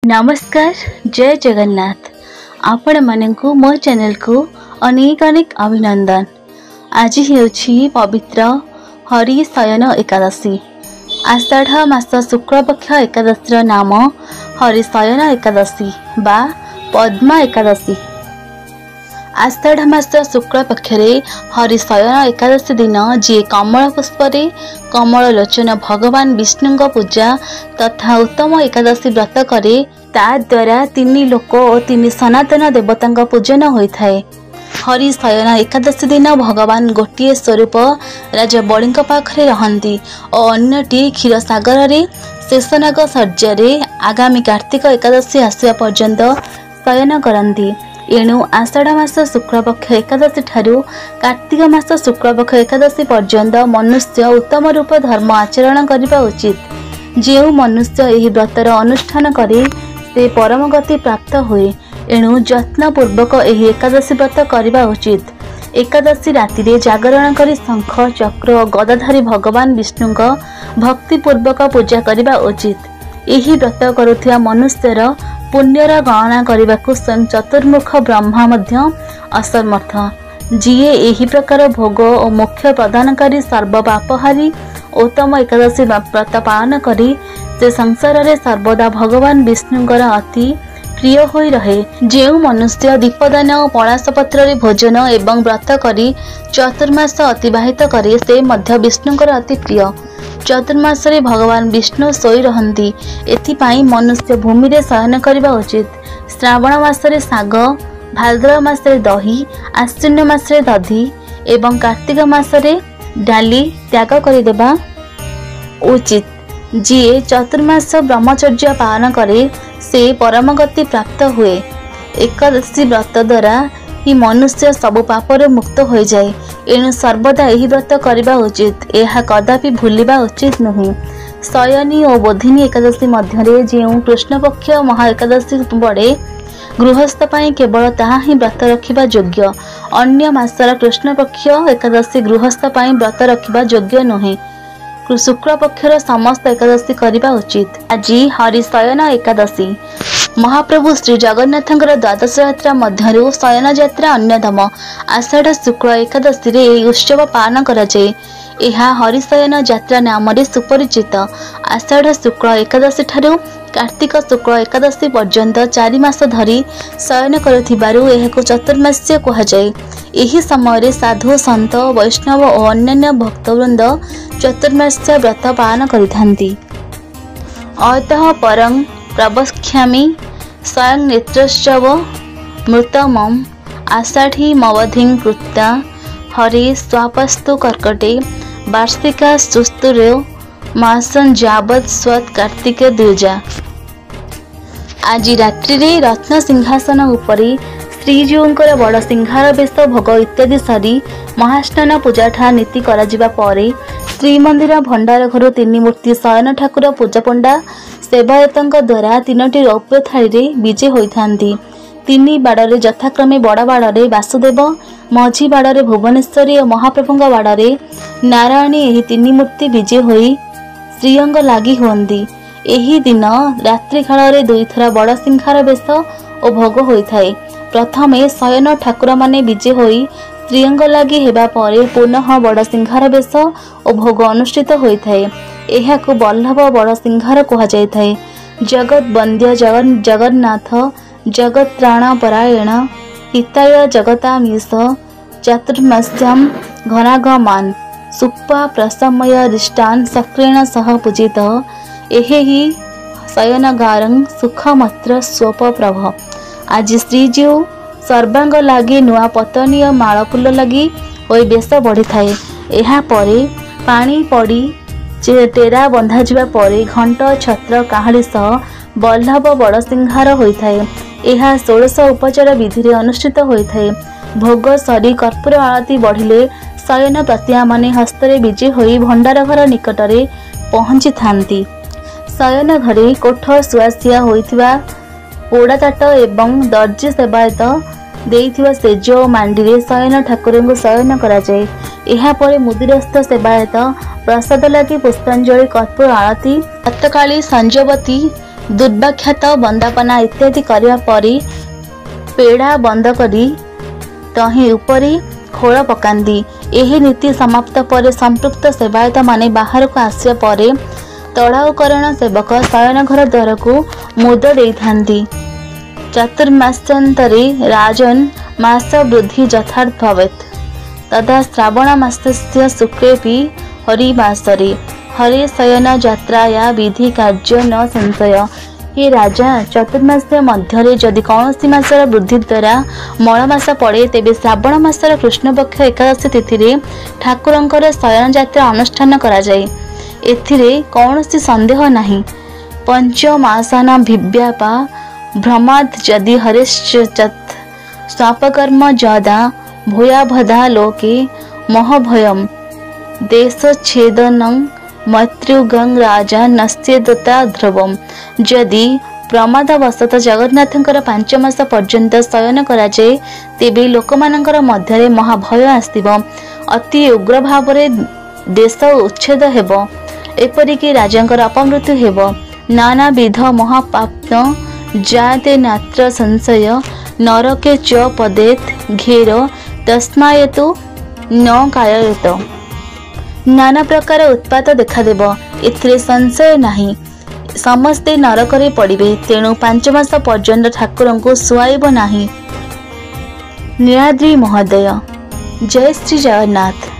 नमस्कार, जय जगन्नाथ। आपण मानकु मो चैनल को अनेक अनेक अभिनंदन। आज हेउछि पवित्र हरि शयन एकादशी। आषाढ़ मास शुक्ल पक्ष एकादशी नाम हरि शयन एकादशी बा पद्मा एकादशी। आषाढ़ मास शुक्ल पक्षरे हरि शयन एकादशी दिन जी कमल पुष्परे कमल लोचन भगवान विष्णु पूजा तथा उत्तम एकादशी व्रत करे ता द्वारा तीन लोक और तीन सनातन देवता पूजन होता है। हरि शयन एकादशी दिन भगवान गोटे स्वरूप राजा बड़ी पाखरे रहंती और अन्यटी क्षीर सागर रे शेषनाग शଯ୍ୟାରେ आगामी कार्तिक एकादशी आसवा पर्यंत शयन करती। एणु आषाढ़ मास शुक्ल पक्ष एकादशी ठारू कार्तिक मास शुक्ल पक्ष एकादशी पर्यंत मनुष्य उत्तम रूप धर्म आचरण करने उचित। जो मनुष्य यह व्रतर अनुष्ठान करे से परम गति प्राप्त हुए। एणु यत्नपूर्वक यह एकादशी व्रत करने उचित। एकादशी राति रे जागरण करी शंख चक्र और गदाधारी भगवान विष्णु भक्तिपूर्वक पूजा करने उचित। यही व्रत करुथिया मनुष्यर पुण्यर गणना करने को स्वयं चतुर्मुख ब्रह्मा मध्य असमर्थ। जीए यही प्रकार भोग और मोक्ष प्रदानकारी सर्व पापहारी उत्तम एकादशी व्रत पालन करी से संसार रे सर्वदा भगवान विष्णुଙ୍କର अति प्रिय होई रहे। जो मनुष्य दीपदान और पलाशपत्र रे भोजन एवं व्रत करी चतुर्मास अतिबाहित करे से मध्य विष्णुଙ୍କର अति प्रिय। चतुर्मास रे भगवान विष्णु सोई रहंती। एथिपाई मनुष्य भूमि रे शयन करबा उचित। श्रावण मास रे साग, भाद्रव मास रे दही, आश्विन मास रे दधी एवं कार्तिक मास रे डाली त्याग करिदेबा उचित। जी चतुर्मास ब्रह्मचर्य पालन करे से परम गति प्राप्त हुए। एकादशी व्रत द्वारा ही मनुष्य सबु पापर मुक्त हो जाए। एणु सर्वदा यही व्रत करबा उचित। यह कदापि भूलिबा उचित नहीं। शयनी और बोधिनी एकादशी मध्य जो कृष्ण पक्ष महा एकादशी पड़े गृहस्थ पाई केवल ताहा ही व्रत रखिबा योग्य। अन्य मासर कृष्ण पक्ष एकादशी गृहस्थ पाई व्रत रखिबा योग्य नुहे। शुक्ल पक्षर समस्त एकादशी करबा उचित। आज हरि शयन एकादशी महाप्रभु श्री जगन्नाथंकर द्वादश यात्रा मध्यरु शयन यात्रा अन्यतम। आषाढ़ शुक्ल एकादशी रे यह उत्सव पालन करा जाए। यह हरिशयन यात्रा नाम सुपरिचित। आषाढ़ शुक्ल एकादशी ठारू कार्तिक शुक्ल एकादशी पर्यंत 4 मास धरी शयन करुथिबारु एहाकु चतुर्मास्य कहुए। यही समय साधु सन्त वैष्णव और अन्य भक्तवृंद चतुर्मास्य व्रत पालन करिथांती। अतः परं प्रवक्ष्यामि स्वयं नेत्रोत्सव मृतमं आषाढ़ी मवधिं कृत्या हरे स्वापस्तु कर्कटे वार्षिका सुस्तुरे मासन जावत स्वत कार्तिक द्विजा। आज रात्रि रे रत्न सिंहासन उपरि श्रीजीउंकर बड़ सिंहार बेश भोग इत्यादि सारी महास्नान पूजा ठा नीति करा जिबा परे श्रीमंदिर भंडार घर 3 मूर्ति शयन ठाकुर पूजा पंडा सेवायतंक द्वारा 3टी रौप्य थाली रे विजे होइथांती। 3 बाड़े यथाक्रमे बड़ बाड़े वासुदेव, मझी बाड़े भुवनेश्वरी और महाप्रभुंग बाड़े नारायणी यही 3 मूर्ति विजे होई श्रीअंग लागी हुंदी। एही दिन रात्रि काल रे 2 थरा बड़ सिंहार बेश और भोग होइथाए। प्रथमे शयन ठाकुर माने विजे होई श्रीअंग लागी हेबा परे पुनः बड़ सिंहार बेश और भोग अनुष्ठित होइथाए। एहाकु बल्लभ बड़ सिंहार कहा जाइथाए। जगत वंद्य जगन्नाथ जगत त्राण परायण हिताय जगतामीश चतुर्मास्यम घनागमान सुप्पा प्रसमय रिष्टान सक्रेण सह पूजित एहि शयनगारं सुखमत्र स्वप प्रभ। आज श्रीजीउ सर्वांग लगी नुआ पतनी और माल फूल लगी ओई बेश बढ़ी थाए। एहा परे पानी पड़ी टेरा बंधा जिबा परे घंट छत्र काहड़ी सह बल्लभ बड़ सिंहार होइथाए। एहा 16 उपचार विधि रे अनुष्ठित होइथाए। भोग सरी कर्पूर आरती बढ़िले शयन प्रतिमा माने हस्तरे विजे होई भंडार घर निकटरे पहुंची थांती। शयन घरे कोठ सुआसिया होइथिबा पोड़ा ताट एवं दर्जी सेवायत देइथिबा सेज मांडी रे शयन ठाकुर को शयन करा जाए। एहा परे मुदिरस्थ सेवायत प्रसाद लगी पुष्पांजलि कर्पूर आरती तत्काली संजवती दुर्वाख्यात बंदापना इत्यादि करने परी पेड़ा बंद करी तही उपरी खोल पकांदी। यही नीति समाप्त पर संपृक्त सेवायत माने बाहर को आसिया परे तड़ाऊकरण सेवक शयन घर द्वार को मुद देइथांती। चतुर्मास्यंतरे राजन मास वृद्धि यथार्थ भवेत् तदा श्रावण मासस्य शुक्लेपि हरिमासरे हरे शयन यात्राया विधि कार्य न संशय। हे राजा, चतुर्मास्य मध्य जदि कौन मासर वृद्धि द्वारा मलमास पड़े तेबे श्रावण मासर कृष्णपक्ष एकादशी तिथि ठाकुरंकर शयन यात्रा अनुष्ठान करा जाए। एथिरे कौनसी संदेह नहीं। पंचमासाना भिव्यापा भ्रमाद जदि हरिश्चत स्वापकर्म जदा भूयाभदा लोके महभयम देशच्छेदनं मत्युगं राजा नस्येदता ध्रुवम। जदि प्रमादवशत जगन्नाथंकर 5 मास पर्यंत शयन कराए तेबे लोकमानंकर मध्य महाभय आसिब, अति उग्र भाव देश उच्छेद हेब, एपरिकी राजांकर अपमृत्यु हेब, नानाविध महापाप जाते नात्र संशय नरके च पदेत घेर तस्मायतु न काययत। नाना प्रकार उत्पात देखादेव, एथिरे संशय नहीं। समस्ते नरकरे पड़िबे, तेणु 5 मास पर्यंत ठाकुर को सुआइब नाही। नीलाद्रि महोदय। जय श्री जगन्नाथ।